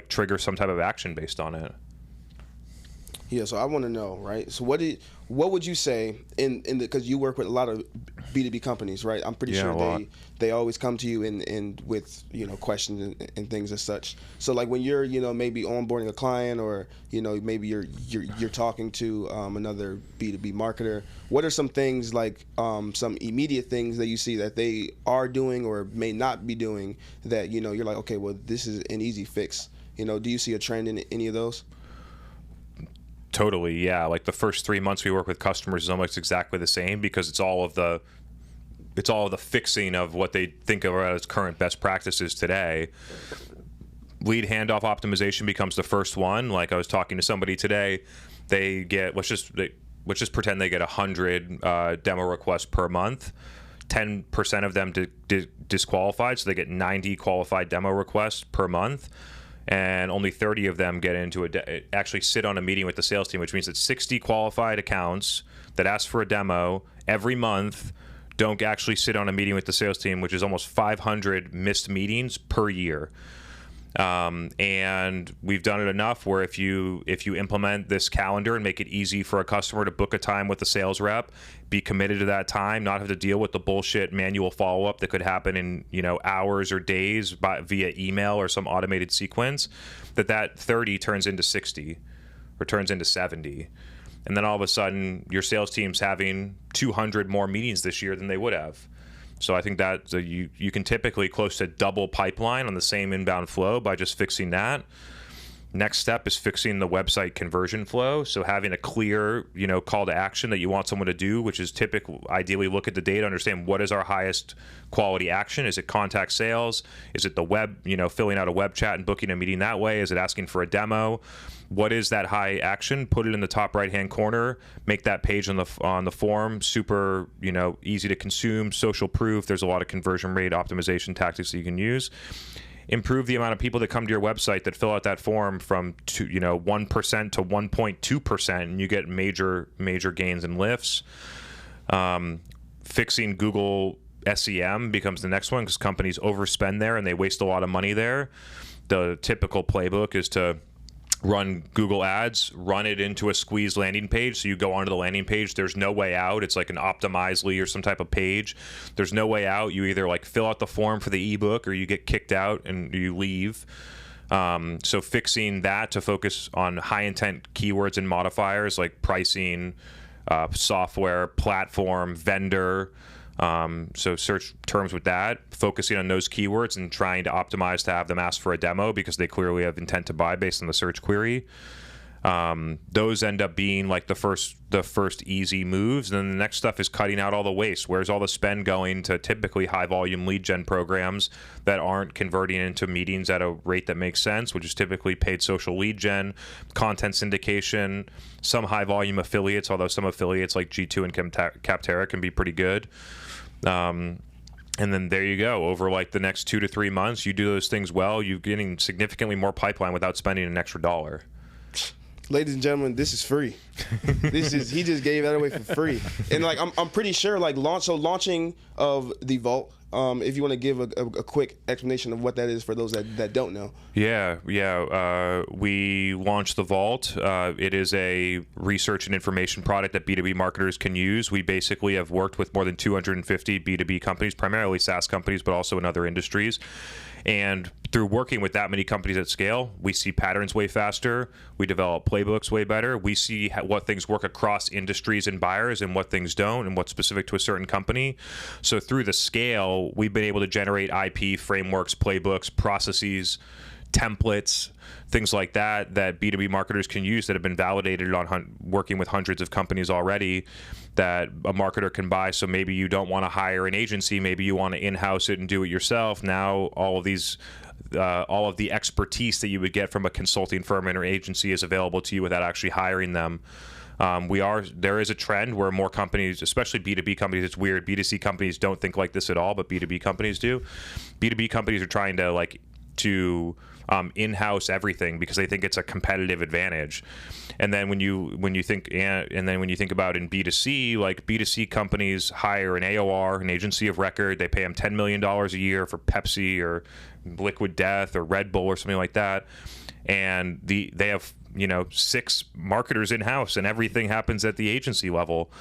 trigger some type of action based on it. Yeah, so I want to know, right? So what would you say because you work with a lot of B2B companies, right? I'm pretty sure they always come to you and with questions and things as such. So, like, when you're maybe onboarding a client, or maybe you're talking to another B2B marketer, what are some things, like some immediate things that you see that they are doing or may not be doing that you're like, okay, well, this is an easy fix. Do you see a trend in any of those? Totally, yeah. Like, the first 3 months we work with customers is almost exactly the same, because it's all of the fixing of what they think of as current best practices today. Lead handoff optimization becomes the first one. Like, I was talking to somebody today, they get let's just pretend they get 100 demo requests per month. 10% of them disqualified, so they get 90 qualified demo requests per month. And only 30 of them get into actually sit on a meeting with the sales team, which means that 60 qualified accounts that ask for a demo every month don't actually sit on a meeting with the sales team, which is almost 500 missed meetings per year. And we've done it enough where if you implement this calendar and make it easy for a customer to book a time with the sales rep, be committed to that time, not have to deal with the bullshit manual follow-up that could happen in hours or days via email or some automated sequence, that 30 turns into 60 or turns into 70. And then all of a sudden your sales team's having 200 more meetings this year than they would have. So I think that you can typically close to double pipeline on the same inbound flow by just fixing that. Next step is fixing the website conversion flow. So having a clear, call to action that you want someone to do, which is ideally look at the data, understand what is our highest quality action. Is it contact sales? Is it the web, filling out a web chat and booking a meeting that way? Is it asking for a demo? What is that high action? Put it in the top right-hand corner. Make that page on the form super, easy to consume, social proof. There's a lot of conversion rate optimization tactics that you can use. Improve the amount of people that come to your website that fill out that form from 1% to 1.2%, and you get major gains and lifts. Fixing Google SEM becomes the next one, because companies overspend there and they waste a lot of money there. The typical playbook is to run Google ads, run it into a squeeze landing page. So you go onto the landing page, there's no way out. It's like an Optimizely or some type of page. There's no way out. You either fill out the form for the ebook, or you get kicked out and you leave. So fixing that to focus on high intent keywords and modifiers like pricing, software, platform, vendor. So search terms with that, focusing on those keywords and trying to optimize to have them ask for a demo because they clearly have intent to buy based on the search query. Those end up being the first easy moves. And then the next stuff is cutting out all the waste. Where's all the spend going to typically high volume lead gen programs that aren't converting into meetings at a rate that makes sense, which is typically paid social lead gen, content syndication, some high volume affiliates, although some affiliates like G2 and Capterra can be pretty good. And then there you go. Over the next 2 to 3 months, you do those things well, you're getting significantly more pipeline without spending an extra dollar. Ladies and gentlemen, this is free. He just gave that away for free. And I'm pretty sure launching of the Vault. If you want to give a quick explanation of what that is for those that don't know. Yeah. We launched the Vault. It is a research and information product that B2B marketers can use. We basically have worked with more than 250 B2B companies, primarily SaaS companies, but also in other industries. And through working with that many companies at scale, we see patterns way faster. We develop playbooks way better. We see what things work across industries and buyers and what things don't and what's specific to a certain company. So through the scale, we've been able to generate IP, frameworks, playbooks, processes, templates, things like that B2B marketers can use that have been validated on working with hundreds of companies already that a marketer can buy. So maybe you don't want to hire an agency, maybe you want to in-house it and do it yourself. Now all of the expertise that you would get from a consulting firm or agency is available to you without actually hiring them. There is a trend where more companies, especially B2B companies, it's weird, B2C companies don't think like this at all, but B2B companies do. B2B companies are trying to in-house everything because they think it's a competitive advantage. And then when you think about in B2C, B2C companies hire an AOR, an agency of record. They pay them $10 million a year for Pepsi or Liquid Death or Red Bull or something like that. And they have 6 marketers in-house, and everything happens at the agency level.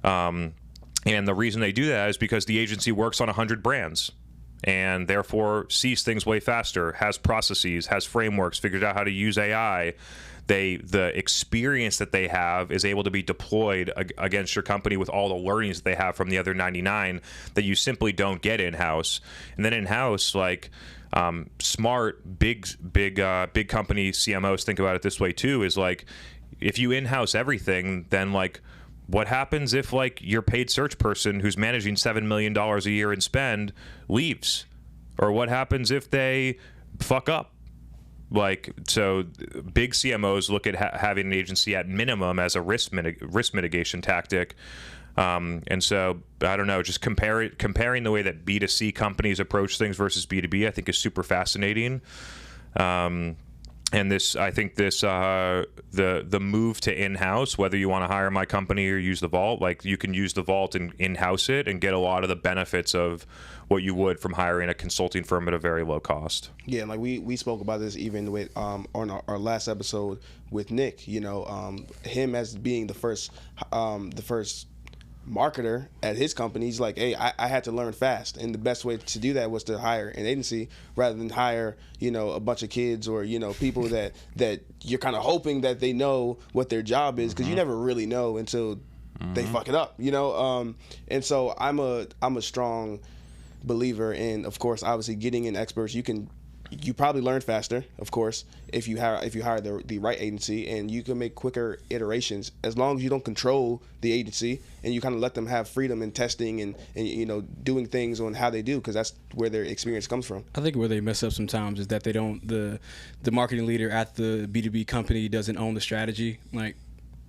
And the reason they do that is because the agency works on 100 brands. And therefore sees things way faster, has processes, has frameworks, figures out how to use AI. The experience that they have is able to be deployed against your company with all the learnings that they have from the other 99 that you simply don't get in-house. And then in-house, smart, big company CMOs think about it this way too, is if you in-house everything, then what happens if your paid search person who's managing $7 million a year in spend leaves? Or what happens if they fuck up? So big CMOs look at having an agency at minimum as a risk mitigation tactic. And so I don't know, just comparing the way that B2C companies approach things versus B2B, I think is super fascinating. And the move to in-house, whether you want to hire my company or use the Vault, you can use the Vault and in-house it and get a lot of the benefits of what you would from hiring a consulting firm at a very low cost. Yeah, we spoke about this even with on our last episode with Nick. Him as being the first marketer at his company. He's like, hey, I had to learn fast, and the best way to do that was to hire an agency rather than hire a bunch of kids or people that you're kind of hoping that they know what their job is, because you never really know until they fuck it up, and so I'm a strong believer in, of course, obviously getting in experts. You can you probably learn faster, of course, if you hire the right agency, and you can make quicker iterations as long as you don't control the agency and you kind of let them have freedom in testing and doing things on how they do, because that's where their experience comes from. I think where they mess up sometimes is that they don't the marketing leader at the B2B company doesn't own the strategy. Like,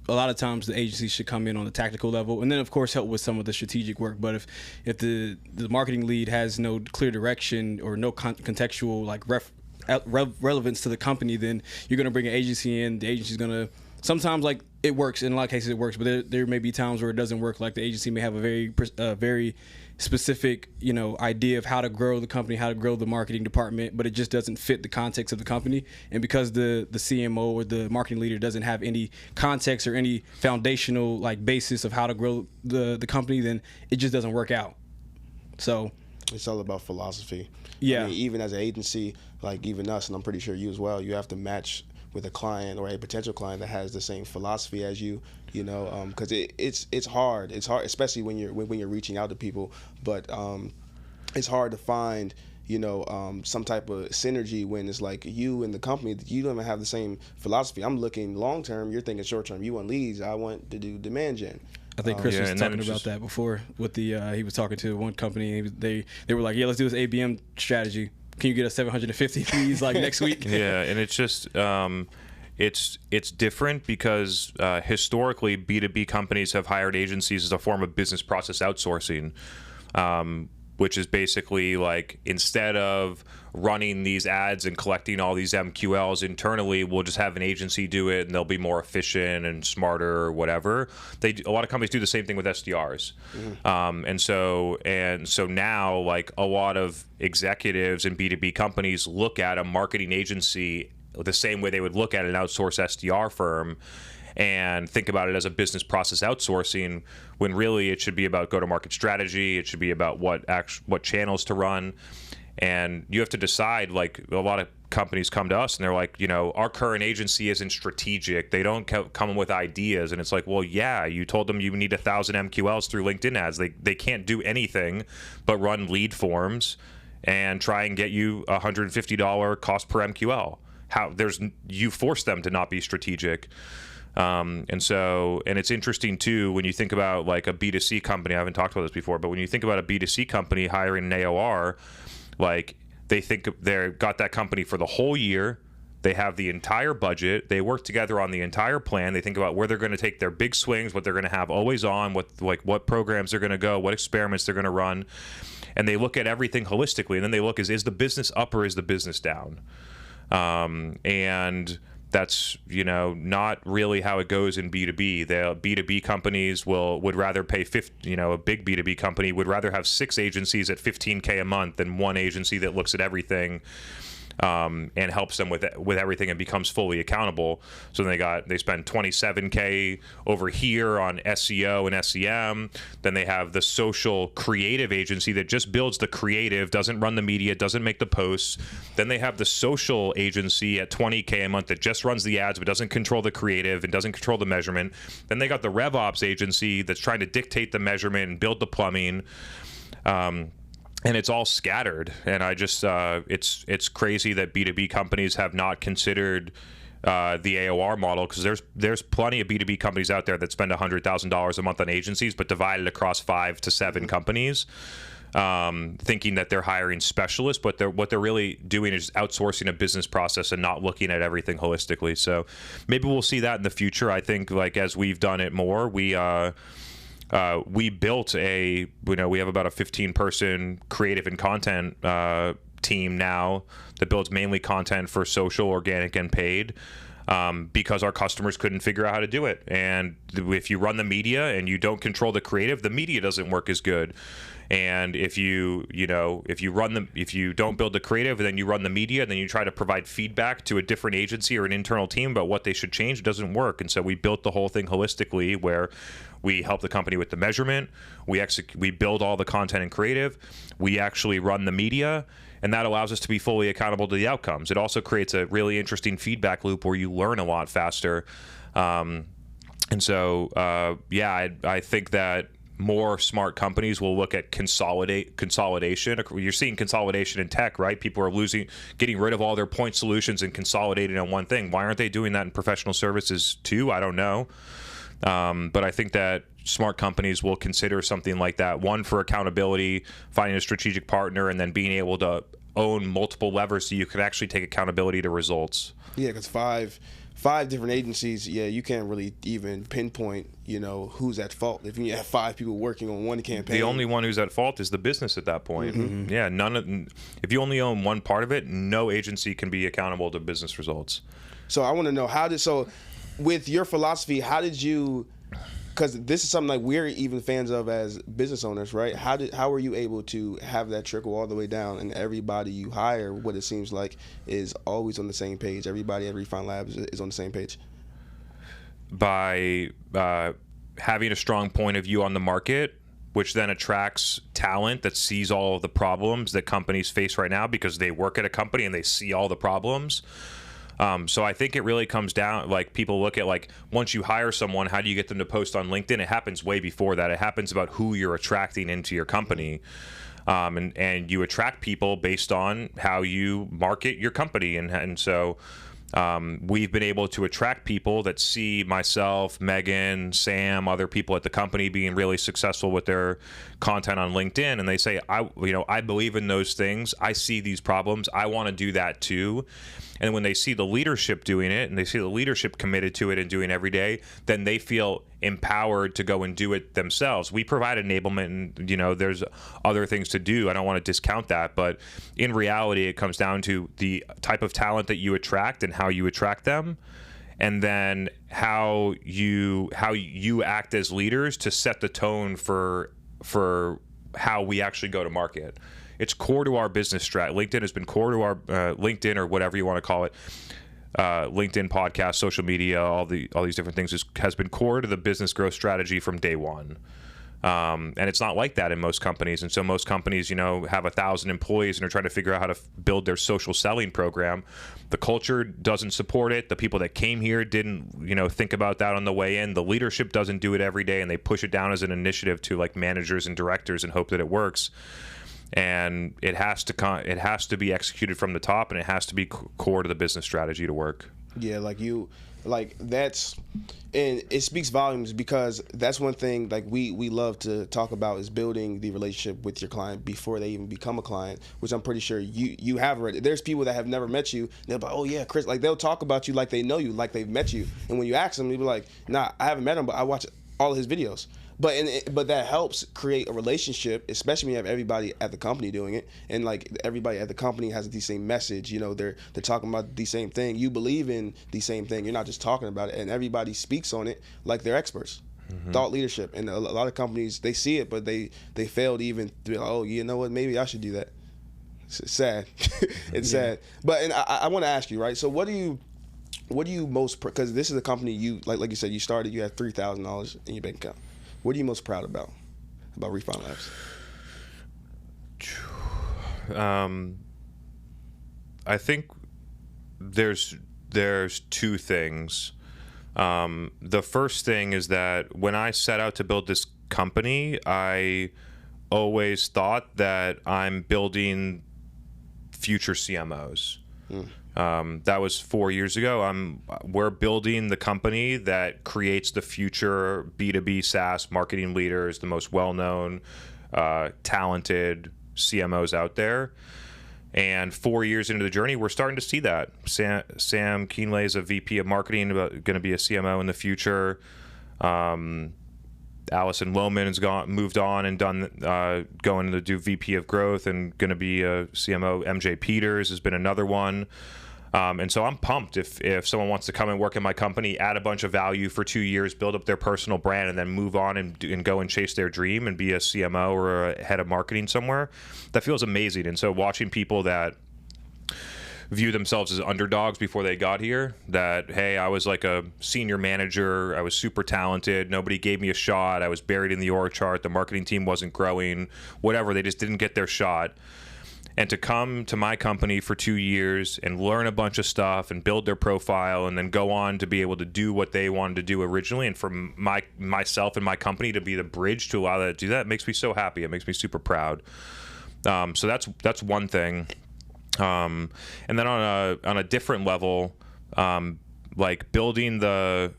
a lot of times the agency should come in on the tactical level and then of course help with some of the strategic work. But if the marketing lead has no clear direction or no contextual like relevance to the company, then you're going to bring an agency in. The agency's going to sometimes, like, it works in a lot of cases, it works, but there may be times where it doesn't work. Like, the agency may have a very specific idea of how to grow the company, how to grow the marketing department, but it just doesn't fit the context of the company. And because the CMO or the marketing leader doesn't have any context or any foundational like basis of how to grow the company, then it just doesn't work out. So it's all about philosophy. Yeah. I mean, even as an agency, like even us, and I'm pretty sure you as well, you have to match with a client or a potential client that has the same philosophy as you, because it's hard. It's hard, especially when you're reaching out to people. But it's hard to find, some type of synergy when it's like you and the company, you don't even have the same philosophy. I'm looking long term. You're thinking short term. You want leads. I want to do demand gen. I think Chris was talking about that before with the he was talking to one company. They were like, yeah, let's do this ABM strategy. Can you get us 750 leads like next week? Yeah, and it's just it's different because historically B2B companies have hired agencies as a form of business process outsourcing, which is basically like, instead of running these ads and collecting all these MQLs internally, we'll just have an agency do it and they'll be more efficient and smarter or whatever. A lot of companies do the same thing with SDRs. Mm-hmm. And so now, like, a lot of executives in B2B companies look at a marketing agency the same way they would look at an outsourced SDR firm and think about it as a business process outsourcing, when really it should be about go-to-market strategy. It should be about what channels to run. And you have to decide, like, a lot of companies come to us and they're like, our current agency isn't strategic. They don't come with ideas. And it's like, well, yeah, you told them you need 1,000 MQLs through LinkedIn ads. They can't do anything but run lead forms and try and get you $150 cost per MQL. You force them to not be strategic. And it's interesting too, when you think about like a B2C company, I haven't talked about this before, but when you think about a B2C company hiring an AOR, like, they think they've got that company for the whole year. They have the entire budget. They work together on the entire plan. They think about where they're going to take their big swings, what they're going to have always on, what programs they're going to go, what experiments they're going to run. And they look at everything holistically. And then they look, is the business up or is the business down? And that's, not really how it goes in B2B. The B2B companies would rather pay a big B2B company would rather have 6 agencies at $15K a month than one agency that looks at everything and helps them with everything and becomes fully accountable. So then they spend $27K over here on SEO and SEM. Then they have the social creative agency that just builds the creative, doesn't run the media, doesn't make the posts. Then they have the social agency at $20K a month that just runs the ads but doesn't control the creative and doesn't control the measurement. Then they got the RevOps agency that's trying to dictate the measurement and build the plumbing. And it's all scattered, and I just it's crazy that B2B companies have not considered the AOR model, because there's plenty of B2B companies out there that spend $100,000 a month on agencies, but divide it across 5 to 7 companies, thinking that they're hiring specialists, but what they're really doing is outsourcing a business process and not looking at everything holistically. So maybe we'll see that in the future. I think, like, as we've done it more, we built we have about a 15-person creative and content team now that builds mainly content for social, organic, and paid, because our customers couldn't figure out how to do it. And if you run the media and you don't control the creative, the media doesn't work as good. And if you don't build the creative and then you run the media and then you try to provide feedback to a different agency or an internal team about what they should change, it doesn't work. And so we built the whole thing holistically, where we help the company with the measurement, we build all the content and creative, we actually run the media, and that allows us to be fully accountable to the outcomes. It also creates a really interesting feedback loop where you learn a lot faster. I think that more smart companies will look at consolidation. You're seeing consolidation in tech, right? People are getting rid of all their point solutions and consolidating on one thing. Why aren't they doing that in professional services too? I don't know. But I think that smart companies will consider something like that. One, for accountability, finding a strategic partner, and then being able to own multiple levers so you can actually take accountability to results. Yeah, because five different agencies, you can't really even pinpoint, who's at fault. If you have 5 people working on one campaign, the only one who's at fault is the business at that point. Mm-hmm. Yeah, if you only own one part of it, no agency can be accountable to business results. So I want to know with your philosophy, how did you? Because this is something like we're even fans of as business owners, right? How were you able to have that trickle all the way down, and everybody you hire, what it seems like, is always on the same page? Everybody at Refine Labs is on the same page. By having a strong point of view on the market, which then attracts talent that sees all of the problems that companies face right now because they work at a company and they see all the problems. So I think it really comes down, like, people look at, like, once you hire someone, how do you get them to post on LinkedIn? It happens way before that. It happens about who you're attracting into your company. And you attract people based on how you market your company. And so we've been able to attract people that see myself, Megan, Sam, other people at the company being really successful with their content on LinkedIn, and they say, I believe in those things. I see these problems. I want to do that too. And when they see the leadership doing it, and they see the leadership committed to it and doing it every day, then they feel empowered to go and do it themselves. We provide enablement, and there's other things to do. I don't want to discount that, but in reality, it comes down to the type of talent that you attract and how you attract them, and then how you act as leaders to set the tone for how we actually go to market. It's core to our business strat. LinkedIn has been core to our LinkedIn, or whatever you want to call it. LinkedIn, podcast, social media, all these different things has been core to the business growth strategy from day one. And it's not like that in most companies. And so most companies, have 1,000 employees and are trying to figure out how to build their social selling program. The culture doesn't support it. The people that came here didn't, think about that on the way in. The leadership doesn't do it every day, and they push it down as an initiative to, like, managers and directors and hope that it works. And it has to be executed from the top, and it has to be core to the business strategy to work. Yeah, that's, and it speaks volumes, because that's one thing, like, we love to talk about, is building the relationship with your client before they even become a client, which I'm pretty sure you have already. There's people that have never met you, and they'll be like, oh yeah, Chris, like, they'll talk about you like they know you, like they've met you, and when you ask them, they'll be like, nah, I haven't met him, but I watch all of his videos. But that helps create a relationship, especially when you have everybody at the company doing it, and, like, everybody at the company has the same message. They're talking about the same thing. You believe in the same thing. You're not just talking about it, and everybody speaks on it like they're experts. Mm-hmm. Thought leadership, and a lot of companies, they see it, but they fail to even be like, oh, you know what? Maybe I should do that. It's sad. It's sad. But I want to ask you, right? So what do you most, because this is a company you like you said, you started, you had $3,000 in your bank account. What are you most proud about Refine Labs? I think there's two things. The first thing is that when I set out to build this company, I always thought that I'm building future CMOs. That was 4 years ago. We're building the company that creates the future B2B SaaS marketing leaders, the most well-known, talented CMOs out there. And 4 years into the journey, we're starting to see that. Sam Keenley is a VP of marketing, going to be a CMO in the future. Allison Lohman has moved on and done going to do VP of growth and going to be a CMO. MJ Peters has been another one. And so I'm pumped if someone wants to come and work in my company, add a bunch of value for 2 years, build up their personal brand, and then move on and go and chase their dream and be a CMO or a head of marketing somewhere. That feels amazing. And so watching people that view themselves as underdogs before they got here, that, hey, I was like a senior manager, I was super talented, nobody gave me a shot, I was buried in the org chart, the marketing team wasn't growing, whatever, they just didn't get their shot. And to come to my company for 2 years and learn a bunch of stuff and build their profile and then go on to be able to do what they wanted to do originally, and for myself and my company to be the bridge to allow that to do that, makes me so happy. It makes me super proud. So that's one thing. And then on a different level, like building the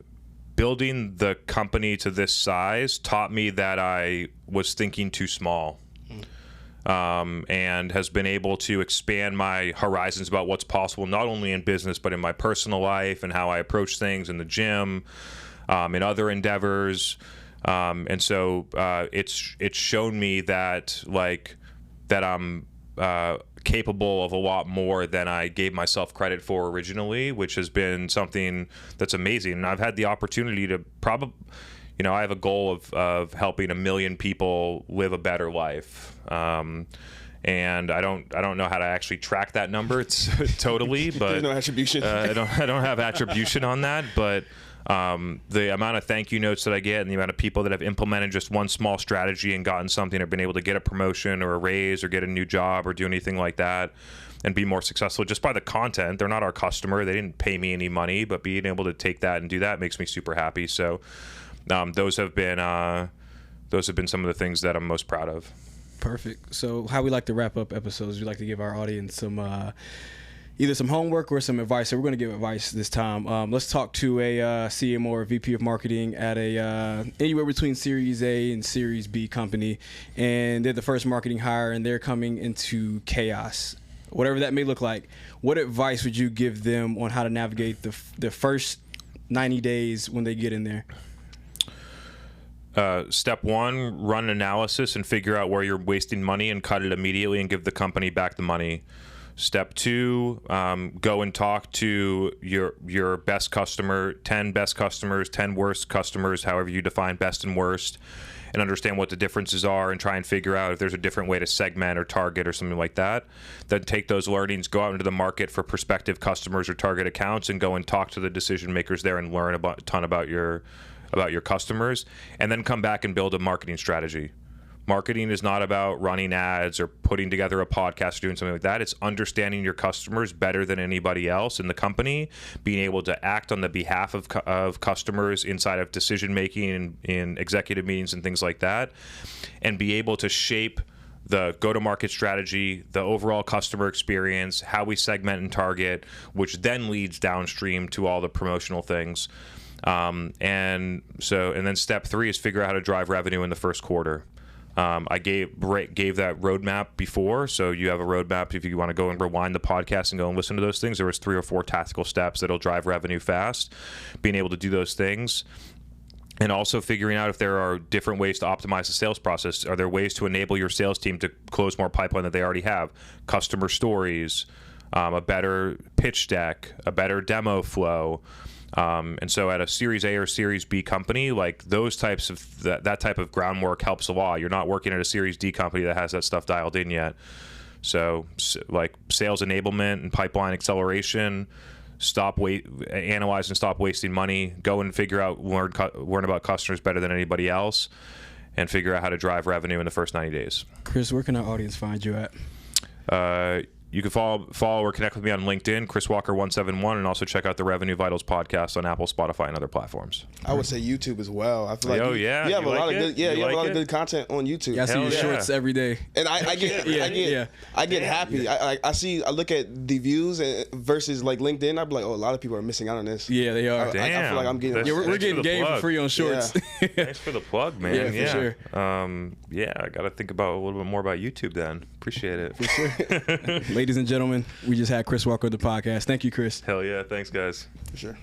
company to this size taught me that I was thinking too small. And has been able to expand my horizons about what's possible, not only in business, but in my personal life and how I approach things in the gym, in other endeavors. And so it's shown me that I'm capable of a lot more than I gave myself credit for originally, which has been something that's amazing. And I've had the opportunity to I have a goal of helping 1 million people live a better life. And I don't know how to actually track that number. It's totally, but there's no attribution. I don't have attribution on that, but the amount of thank you notes that I get and the amount of people that have implemented just one small strategy and gotten something, or been able to get a promotion or a raise or get a new job or do anything like that and be more successful just by the content. They're not our customer. They didn't pay me any money, but being able to take that and do that makes me super happy. So those have been some of the things that I'm most proud of. Perfect. So how we like to wrap up episodes, we like to give our audience some either some homework or some advice. So we're going to give advice this time. Let's talk to a CMO or VP of marketing at a anywhere between Series A and Series B company, and they're the first marketing hire and they're coming into chaos, whatever that may look like. What advice would you give them on how to navigate the first 90 days when they get in there? Step 1, run an analysis and figure out where you're wasting money and cut it immediately and give the company back the money. Step 2, go and talk to your best customer, 10 best customers, 10 worst customers, however you define best and worst, and understand what the differences are and try and figure out if there's a different way to segment or target or something like that. Then take those learnings, go out into the market for prospective customers or target accounts, and go and talk to the decision makers there and learn a ton about your customers, and then come back and build a marketing strategy. Marketing is not about running ads or putting together a podcast or doing something like that. It's understanding your customers better than anybody else in the company, being able to act on the behalf of customers inside of decision making in executive meetings and things like that, and be able to shape the go-to-market strategy, the overall customer experience, how we segment and target, which then leads downstream to all the promotional things. And then step 3 is figure out how to drive revenue in the first quarter. I gave that roadmap before, so you have a roadmap if you want to go and rewind the podcast and go and listen to those things. There was 3 or 4 tactical steps that'll drive revenue fast, being able to do those things. And also figuring out if there are different ways to optimize the sales process. Are there ways to enable your sales team to close more pipeline that they already have? Customer stories, a better pitch deck, a better demo flow. And so at a Series A or Series B company, like those types of that type of groundwork helps a lot. You're not working at a Series D company that has that stuff dialed in yet. So like sales enablement and pipeline acceleration, analyze and stop wasting money, go and figure out, learn about customers better than anybody else, and figure out how to drive revenue in the first 90 days. Chris, where can our audience find you at? You can follow or connect with me on LinkedIn, Chris Walker 171, and also check out the Revenue Vitals podcast on Apple, Spotify, and other platforms. I would say YouTube as well. I feel like you have a lot of good content on YouTube. Yeah, I see your shorts every day, and I get happy. I look at the views versus like LinkedIn. I'd be like, oh, a lot of people are missing out on this. Yeah, they are. I feel like I'm getting. We're getting game for free on shorts. Yeah. Thanks for the plug, man. Yeah, for sure. I got to think about a little bit more about YouTube then. Appreciate it. For sure. Ladies and gentlemen, we just had Chris Walker on the podcast. Thank you, Chris. Hell yeah. Thanks, guys. For sure.